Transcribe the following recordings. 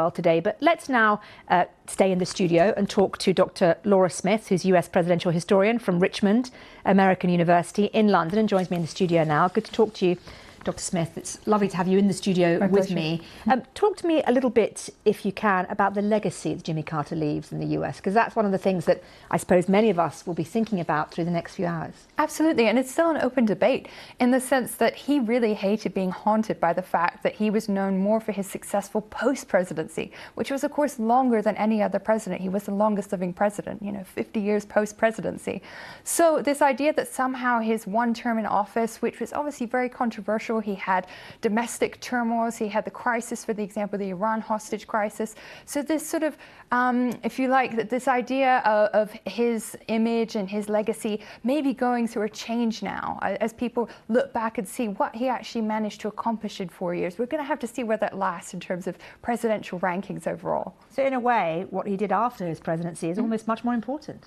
well today, but let's now stay in the studio and talk to Dr. Laura Smith, who's US presidential historian from Richmond, American University in London, and joins me in the studio now. Good to talk to you, Dr. Smith. It's lovely to have you in the studio with me. Talk to me a little bit, if you can, about the legacy that Jimmy Carter leaves in the US, because that's one of the things that I suppose many of us will be thinking about through the next few hours. Absolutely, and it's still an open debate in the sense that he really hated being haunted by the fact that he was known more for his successful post-presidency, which was, of course, longer than any other president. He was the longest living president, 50 years post-presidency. So this idea that somehow his one term in office, which was obviously very controversial, he had domestic turmoils, he had the crisis, for the example, the Iran hostage crisis. So this sort of, if you like, this idea of his image and his legacy maybe going through a change now as people look back and see what he actually managed to accomplish in 4 years. We're going to have to see where that lasts in terms of presidential rankings overall. So in a way, what he did after his presidency is almost much more important.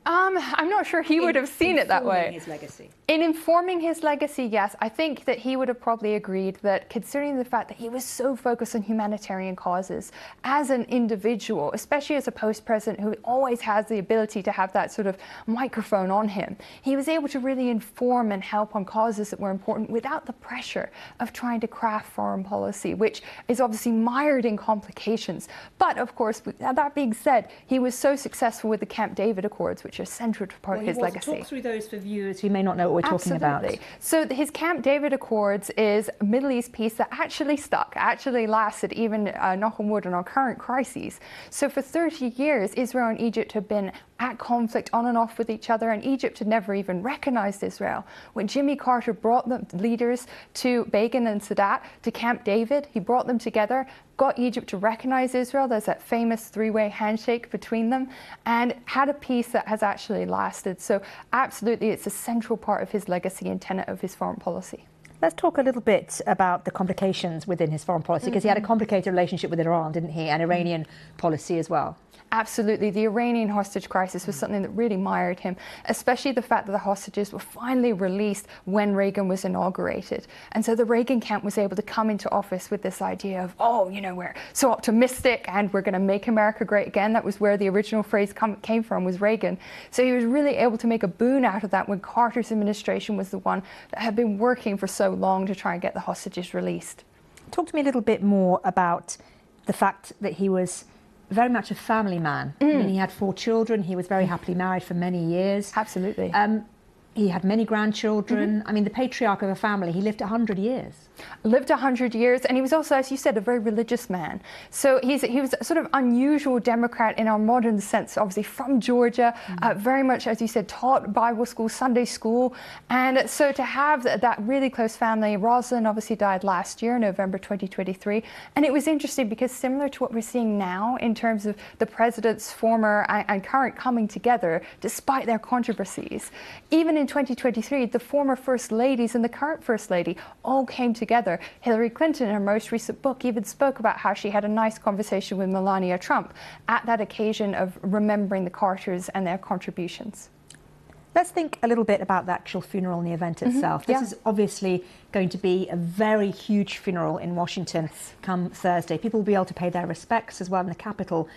I'm not sure he would have seen it that way. His legacy. In informing his legacy, yes. I think that he would have probably agreed that, considering the fact that he was so focused on humanitarian causes as an individual, especially as a post-president who always has the ability to have that sort of microphone on him, he was able to really inform and help on causes that were important without the pressure of trying to craft foreign policy, which is obviously mired in complications. But of course, that being said, he was so successful with the Camp David Accords, which are central to part of his legacy. Talk through those for viewers who may not know what we're talking about. So his Camp David Accords is a Middle East peace that actually stuck, actually lasted, even knock on wood, in our current crises. So for 30 years, Israel and Egypt have been at conflict on and off with each other, and Egypt had never even recognized Israel. When Jimmy Carter brought the leaders to Begin and Sadat to Camp David, he brought them together, got Egypt to recognize Israel. There's that famous three-way handshake between them, and had a peace that has actually lasted. So absolutely, it's a central part of his legacy and tenet of his foreign policy. Let's talk a little bit about the complications within his foreign policy, because he had a complicated relationship with Iran, didn't he, and Iranian policy as well. Absolutely. The Iranian hostage crisis was something that really mired him, especially the fact that the hostages were finally released when Reagan was inaugurated. And so the Reagan camp was able to come into office with this idea of, we're so optimistic and we're going to make America great again. That was where the original phrase came from, was Reagan. So he was really able to make a boon out of that when Carter's administration was the one that had been working for so long to try and get the hostages released. Talk to me a little bit more about the fact that he was very much a family man. I mean, he had 4 children. He was very happily married for many years. Absolutely. He had many grandchildren. I mean, the patriarch of a family. He lived 100 years. Lived 100 years, and he was also, as you said, a very religious man. So he was a sort of unusual Democrat in our modern sense, obviously from Georgia, very much, as you said, taught Bible school, Sunday school. And so to have that really close family, Rosalind obviously died last year, November 2023. And it was interesting because, similar to what we're seeing now in terms of the president's former and current coming together, despite their controversies, even in 2023, the former first ladies and the current first lady all came together. Hillary Clinton, in her most recent book, even spoke about how she had a nice conversation with Melania Trump at that occasion of remembering the Carters and their contributions. Let's think a little bit about the actual funeral and the event itself. This is obviously going to be a very huge funeral in Washington come Thursday. People will be able to pay their respects as well in the Capitol.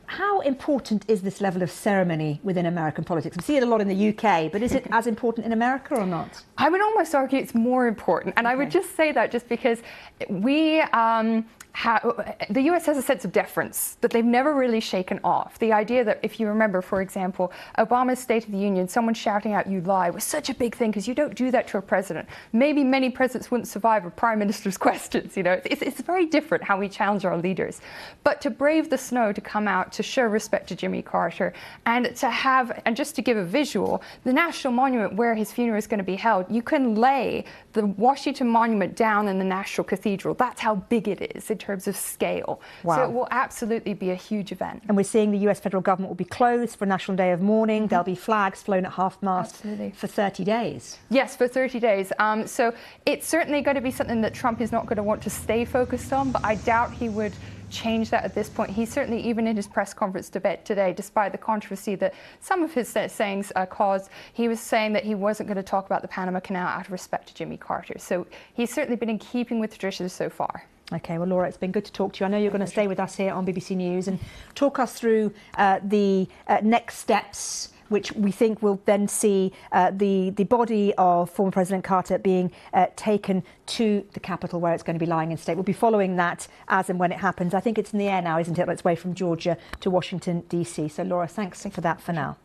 How important is this level of ceremony within American politics? We see it a lot in the UK, but is it as important in America or not? I would almost argue it's more important. And I would just say that just because we the US has a sense of deference that they've never really shaken off. The idea that, if you remember, for example, Obama's State of the Union, someone shouting out, "You lie," was such a big thing because you don't do that to a president. Maybe many presidents wouldn't survive a prime minister's questions. It's very different how we challenge our leaders. But to brave the snow, to come out, to show respect to Jimmy Carter, and to have, and just to give a visual, the National Monument where his funeral is going to be held, you can lay the Washington Monument down in the National Cathedral. That's how big it is in terms of scale. Wow. So it will absolutely be a huge event. And we're seeing the US federal government will be closed for National Day of Mourning. There'll be flags flown at half-mast for 30 days. Yes, for 30 days. So it's certainly going to be something that Trump is not going to want to stay focused on, but I doubt he would change that at this point. He certainly, even in his press conference debate today, despite the controversy that some of his sayings caused, he was saying that he wasn't going to talk about the Panama Canal out of respect to Jimmy Carter. So he's certainly been in keeping with traditions so far. OK, well, Laura, it's been good to talk to you. I know you're going to stay with us here on BBC News and talk us through the next steps, which we think will then see the body of former President Carter being taken to the capital, where it's going to be lying in state. We'll be following that as and when it happens. I think it's in the air now, isn't it? On its way from Georgia to Washington, D.C. So, Laura, thanks for that for now.